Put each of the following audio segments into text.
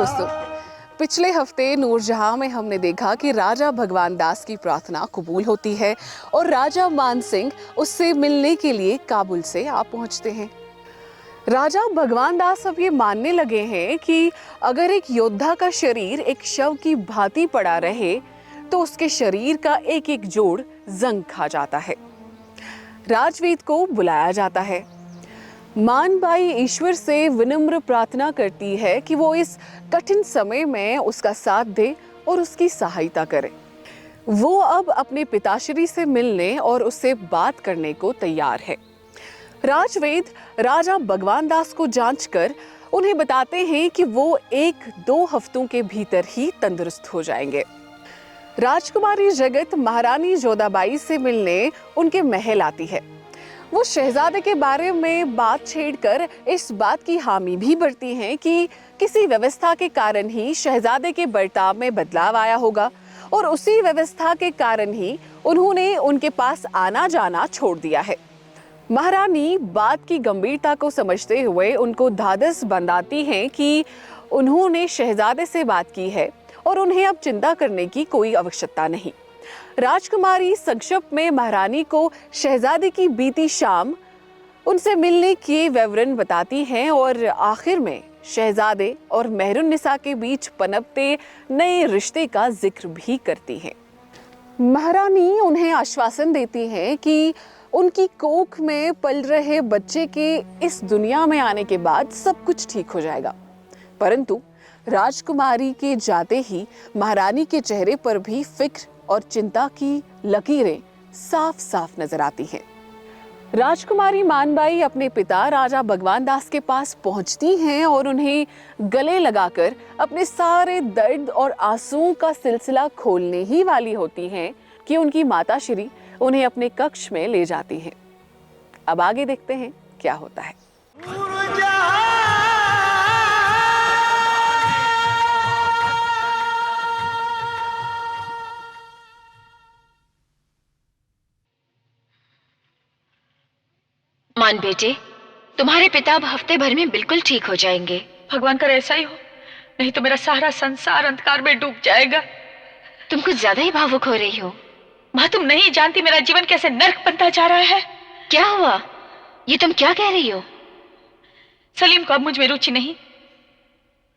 दोस्तों, पिछले हफ्ते नूरजहां में हमने देखा कि राजा भगवान दास की प्रार्थना कबूल होती है और राजा मान सिंह उससे मिलने के लिए काबुल से आ पहुंचते हैं। राजा भगवान दास अब ये मानने लगे हैं कि अगर एक योद्धा का शरीर एक शव की भांति पड़ा रहे तो उसके शरीर का एक एक जोड़ जंग खा जाता है। राजवीर को बुलाया जाता है। मानबाई ईश्वर से विनम्र प्रार्थना करती है कि वो इस कठिन समय में उसका साथ दे और उसकी सहायता करे। वो अब अपने पिताश्री से मिलने और उससे बात करने को तैयार है। राजवेद राजा भगवान दास को जांचकर उन्हें बताते हैं कि वो 1-2 हफ्तों के भीतर ही तंदुरुस्त हो जाएंगे। राजकुमारी जगत महारानी जोधाबाई से मिलने उनके महल आती है। वो शहजादे के बारे में बात छेड़कर इस बात की हामी भी भरती हैं कि किसी व्यवस्था के कारण ही शहजादे के बर्ताव में बदलाव आया होगा और उसी व्यवस्था के कारण ही उन्होंने उनके पास आना जाना छोड़ दिया है। महारानी बात की गंभीरता को समझते हुए उनको धादस बंधाती हैं कि उन्होंने शहजादे से बात की है और उन्हें अब चिंता करने की कोई आवश्यकता नहीं। राजकुमारी संक्षिप्त में महारानी को शहजादे की बीती शाम उनसे मिलने के विवरण बताती हैं और आखिर में शहजादे और मेहरुन्निसा के बीच पनपते नए रिश्ते का जिक्र भी करती हैं। महारानी उन्हें आश्वासन देती हैं कि उनकी कोख में पल रहे बच्चे के इस दुनिया में आने के बाद सब कुछ ठीक हो जाएगा। परंतु राजकुमारी के जाते ही महारानी के चेहरे पर भी फिक्र और चिंता की लकीरें साफ साफ नजर आती हैं। राजकुमारी मानबाई अपने पिता राजा भगवान दास के पास पहुंचती हैं और उन्हें गले लगाकर अपने सारे दर्द और आंसुओं का सिलसिला खोलने ही वाली होती हैं कि उनकी माताश्री उन्हें अपने कक्ष में ले जाती हैं। अब आगे देखते हैं क्या होता है। मान बेटे, तुम्हारे पिता अब हफ्ते भर में बिल्कुल ठीक हो जाएंगे। भगवान करे ऐसा ही हो, नहीं तो मेरा सारा संसार अंधकार में डूब जाएगा। तुम कुछ ज्यादा ही भावुक हो रही हो। माँ, तुम नहीं जानती मेरा जीवन कैसे नर्क बनता जा रहा है। क्या हुआ? ये तुम क्या कह रही हो? सलीम को अब मुझ में रुचि नहीं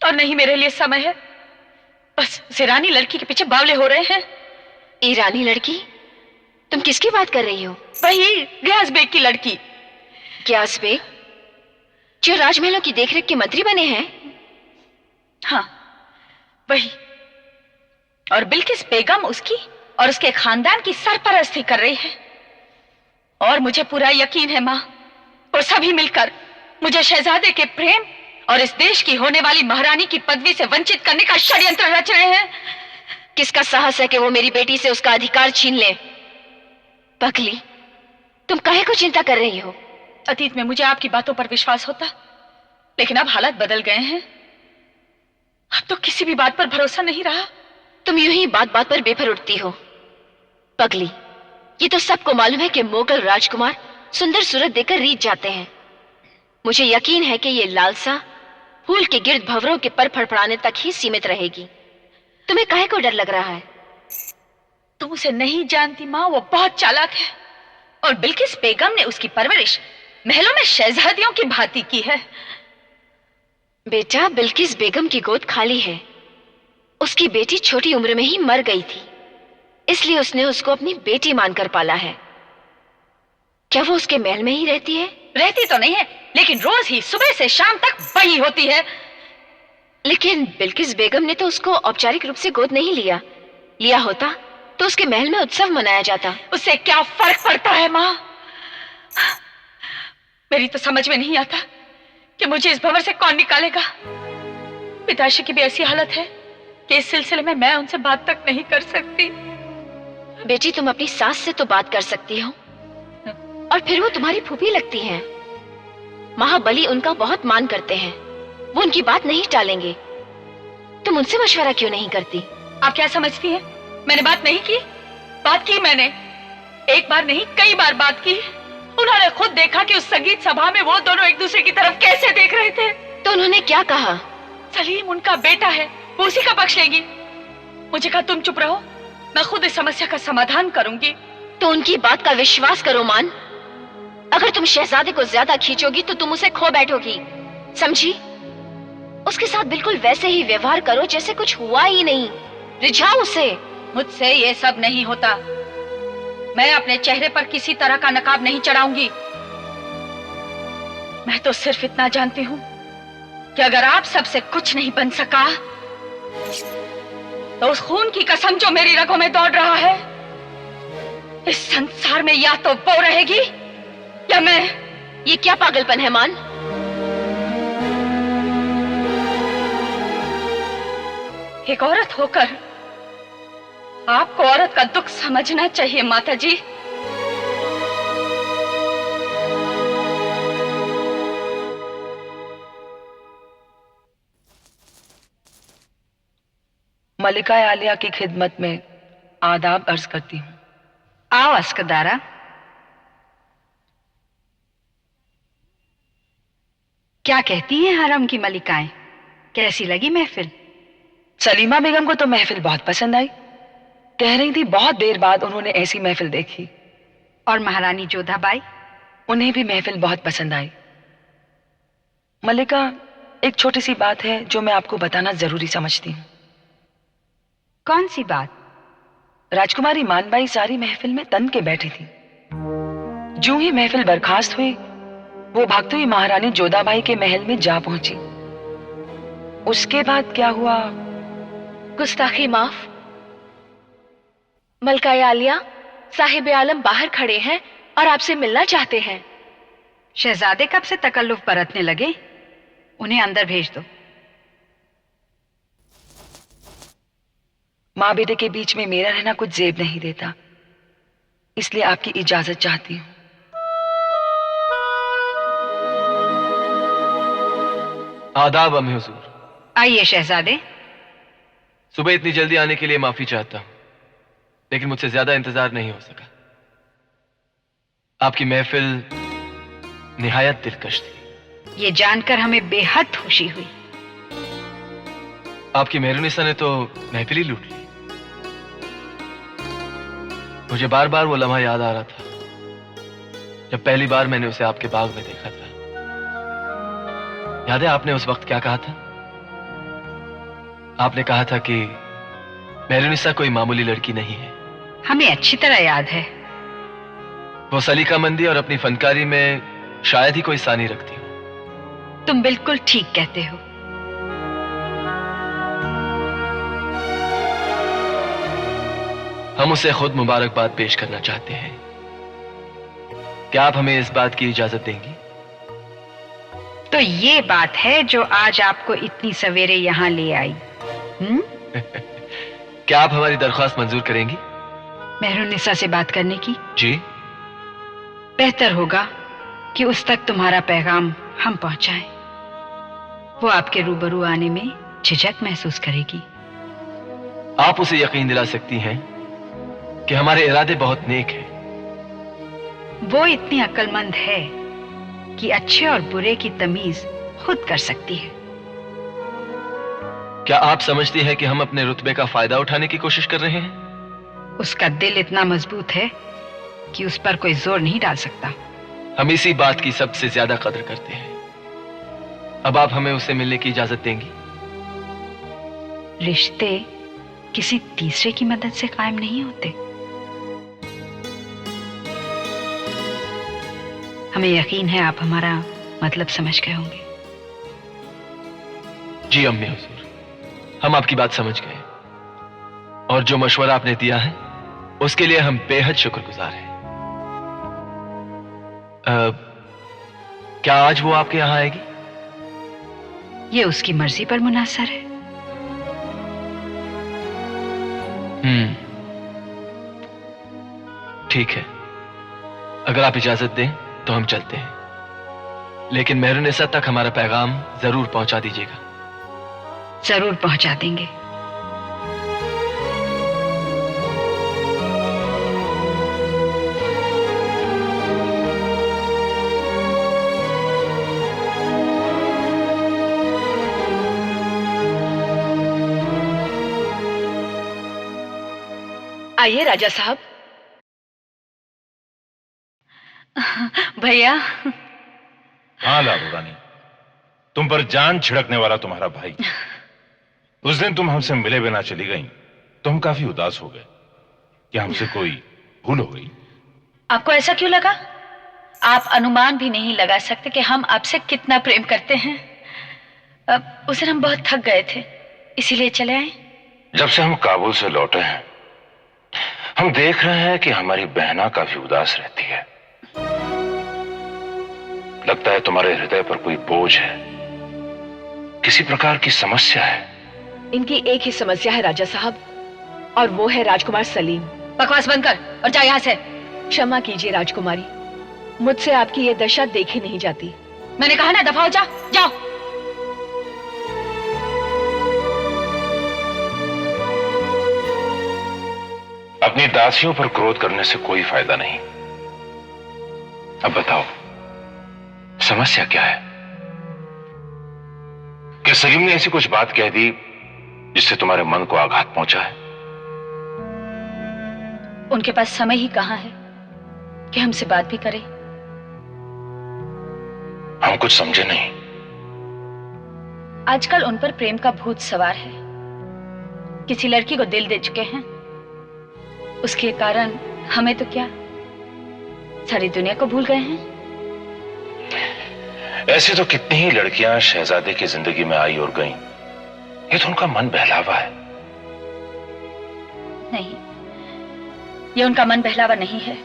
और नहीं मेरे लिए समय है। बस उस ईरानी लड़की के पीछे बावले हो रहे हैं। ईरानी लड़की? तुम किसकी बात कर रही हो? वही गयास बेग की लड़की। ग्यास बेग, जो राजमहलों की देखरेख के मंत्री बने हैं? हाँ, वही। और बिल्किस बेगम उसकी और उसके खानदान की सरपरस्ती कर रही है। और मुझे पूरा यकीन है माँ, और सभी मिलकर मुझे शहजादे के प्रेम और इस देश की होने वाली महारानी की पदवी से वंचित करने का षड्यंत्र रच रहे हैं। किसका साहस है कि वो मेरी बेटी से उसका अधिकार छीन ले? पगली, तुम काहे को चिंता कर रही हो? अतीत में मुझे आपकी बातों पर विश्वास होता, लेकिन अब हालात बदल गए हैं। अब तो किसी भी बात पर भरोसा नहीं रहा। तुम यूं ही बात बात पर बेफर उठती हो। पगली, ये तो सबको मालूम है कि मोगल राजकुमार सुंदर सूरत देकर रीझ जाते हैं। मुझे यकीन है कि ये लालसा फूल के गिर्द भंवरों के पर फड़फड़ाने तक ही सीमित रहेगी। तुम्हें काहे को डर लग रहा है? तुम उसे नहीं जानती माँ, वो बहुत चालाक है और बिल्किस बेगम ने उसकी परवरिश महलों में शहजादियों की भांति की है। बेटा, बिल्किस बेगम की गोद खाली है। उसकी बेटी छोटी उम्र में ही मर गई थी, इसलिए उसने उसको अपनी बेटी मानकर पाला है। क्या वो उसके महल में ही रहती है? रहती तो नहीं है, लेकिन रोज ही सुबह से शाम तक वही होती है। लेकिन बिल्किस बेगम ने तो उसको औपचारिक रूप से गोद नहीं लिया। लिया होता तो उसके महल में उत्सव मनाया जाता। उससे क्या फर्क पड़ता है माँ? मेरी तो समझ में नहीं आता कि मुझे इस भंवर से कौन निकालेगा। पिताश्री की भी ऐसी हालत है कि इस सिलसिले में मैं उनसे बात तक नहीं कर सकती। बेटी, तुम अपनी सास से तो बात कर सकती हो, और फिर वो तुम्हारी फूफी लगती हैं। महाबली उनका बहुत मान करते हैं, वो उनकी बात नहीं टालेंगे। तुम उनसे मशवरा क्यों नहीं करती? आप क्या समझती हैं? मैंने बात नहीं की? बात की मैंने, एक बार नहीं कई बार बात की। उन्होंने खुद देखा कि उस संगीत सभा में वो दोनों एक दूसरे की तरफ कैसे देख रहे थे। तो उन्होंने क्या कहा? सलीम उनका बेटा है, वो उसी का पक्ष लेगी। मुझे कहा तुम चुप रहो, मैं खुद इस समस्या का समाधान करूंगी। तो उनकी बात का विश्वास करो मान। अगर तुम शहजादे को ज्यादा खींचोगी तो तुम उसे खो बैठोगी, समझी? उसके साथ बिल्कुल वैसे ही व्यवहार करो जैसे कुछ हुआ ही नहीं। रिझाओ उसे। मुझसे ये सब नहीं होता। मैं अपने चेहरे पर किसी तरह का नकाब नहीं चढ़ाऊंगी। मैं तो सिर्फ इतना जानती हूं कि अगर आप सबसे कुछ नहीं बन सका तो उस खून की कसम जो मेरी रगों में दौड़ रहा है, इस संसार में या तो वो रहेगी या मैं। ये क्या पागलपन है मान? एक औरत होकर आपको औरत का दुख समझना चाहिए माता जी। मलिका आलिया की खिदमत में आदाब अर्ज करती हूँ। आओ अस्कदारा। क्या कहती हैं हरम की मलिकाएं? कैसी लगी महफिल? सलीमा बेगम को तो महफिल बहुत पसंद आई। कह रही थी बहुत देर बाद उन्होंने ऐसी महफिल देखी। और महारानी जोधाबाई? उन्हें भी महफिल बहुत पसंद आई। मलिका, एक छोटी सी बात है जो मैं आपको बताना जरूरी समझती हूँ। कौन सी बात? राजकुमारी मानबाई सारी महफिल में तन के बैठी थी। जूं ही महफिल बर्खास्त हुई, वो भागती हुई महारानी जोधाबाई के महल में जा पहुंची। उसके बाद क्या हुआ? गुस्ताखी माफ। मलका आलिया, साहिब आलम बाहर खड़े हैं और आपसे मिलना चाहते हैं। शहजादे कब से तकल्लुफ बरतने लगे? उन्हें अंदर भेज दो। माँ बेटे के बीच में मेरा रहना कुछ जेब नहीं देता, इसलिए आपकी इजाजत चाहती हूँ। आदाब अम्मी हुजूर। आइए शहजादे। सुबह इतनी जल्दी आने के लिए माफी चाहता हूं, लेकिन मुझसे ज्यादा इंतजार नहीं हो सका। आपकी महफिल निहायत दिलकश थी। ये जानकर हमें बेहद खुशी हुई। आपकी मेहरुनिसा ने तो महफिल ही लूट ली। मुझे बार बार वो लम्हा याद आ रहा था जब पहली बार मैंने उसे आपके बाग में देखा था। याद है आपने उस वक्त क्या कहा था? आपने कहा था कि मेहरुनिसा कोई मामूली लड़की नहीं है। हमें अच्छी तरह याद है। वो सलीकामंदी और अपनी फनकारी में शायद ही कोई सानी रखती हो। तुम बिल्कुल ठीक कहते हो। हम उसे खुद मुबारकबाद पेश करना चाहते हैं। क्या आप हमें इस बात की इजाजत देंगी? तो ये बात है जो आज आपको इतनी सवेरे यहाँ ले आई। क्या आप हमारी दरख्वास्त मंजूर करेंगी? मेहरुनिसा से बात करने की? जी। बेहतर होगा कि उस तक तुम्हारा पैगाम हम पहुंचाएं। वो आपके रूबरू आने में झिझक महसूस करेगी। आप उसे यकीन दिला सकती हैं कि हमारे इरादे बहुत नेक हैं। वो इतनी अक्लमंद है कि अच्छे और बुरे की तमीज खुद कर सकती है। क्या आप समझती हैं कि हम अपने रुतबे का फायदा उठाने की कोशिश कर रहे हैं? उसका दिल इतना मजबूत है कि उस पर कोई जोर नहीं डाल सकता। हम इसी बात की सबसे ज्यादा कदर करते हैं। अब आप हमें उससे मिलने की इजाजत देंगी? रिश्ते किसी तीसरे की मदद से कायम नहीं होते। हमें यकीन है आप हमारा मतलब समझ गए होंगे। जी अम्मी हुजूर, हम आपकी बात समझ गए और जो मशवरा आपने दिया है उसके लिए हम बेहद शुक्रगुजार हैं। क्या आज वो आपके यहां आएगी? ये उसकी मर्जी पर मुनासर है। ठीक है, अगर आप इजाजत दें तो हम चलते हैं, लेकिन मेहरुनिसा तक हमारा पैगाम जरूर पहुंचा दीजिएगा। जरूर पहुंचा देंगे। आइए राजा साहब। भैया। हाँ लाडो रानी, तुम पर जान छिड़कने वाला तुम्हारा भाई। उस दिन तुम हमसे मिले बिना चली गई तो हम काफी उदास हो गए। क्या हमसे कोई भूल हो गई? आपको ऐसा क्यों लगा? आप अनुमान भी नहीं लगा सकते कि हम आपसे कितना प्रेम करते हैं। उस दिन हम बहुत थक गए थे, इसीलिए चले आए। जब से हम काबुल से लौटे हैं हम देख रहे हैं कि हमारी बहना काफी उदास रहती है। लगता है तुम्हारे हृदय पर कोई बोझ है, किसी प्रकार की समस्या है। इनकी एक ही समस्या है राजा साहब, और वो है राजकुमार सलीम। बकवास बंद कर और जा यहां से। क्षमा कीजिए राजकुमारी, मुझसे आपकी ये दशा देखी नहीं जाती। मैंने कहा ना, दफा हो जा, जाओ। अपनी दासियों पर क्रोध करने से कोई फायदा नहीं। अब बताओ समस्या क्या है? क्या सलीम ने ऐसी कुछ बात कह दी जिससे तुम्हारे मन को आघात पहुंचा है? उनके पास समय ही कहां है कि हमसे बात भी करे। हम कुछ समझे नहीं। आजकल उन पर प्रेम का भूत सवार है। किसी लड़की को दिल दे चुके हैं, उसके कारण हमें तो क्या, सारी दुनिया को भूल गए हैं। ऐसे तो कितनी ही लड़कियां शहजादे की जिंदगी में आई और गईं। ये तो उनका मन बहलावा है। नहीं, ये उनका मन बहलावा नहीं है।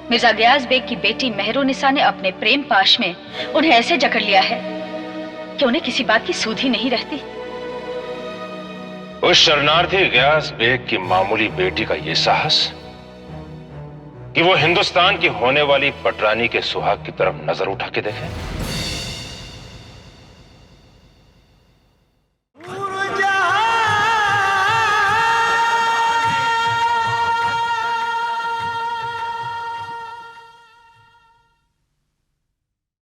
मिर्जा गयास बेग की बेटी मेहरुनिसा ने अपने प्रेम पाश में उन्हें ऐसे जकड़ लिया है कि उन्हें किसी बात की सूध ही नहीं रहती। उस शरणार्थी गयास बेग की मामूली बेटी का यह साहस कि वो हिंदुस्तान की होने वाली पटरानी के सुहाग की तरफ नजर उठा के देखे।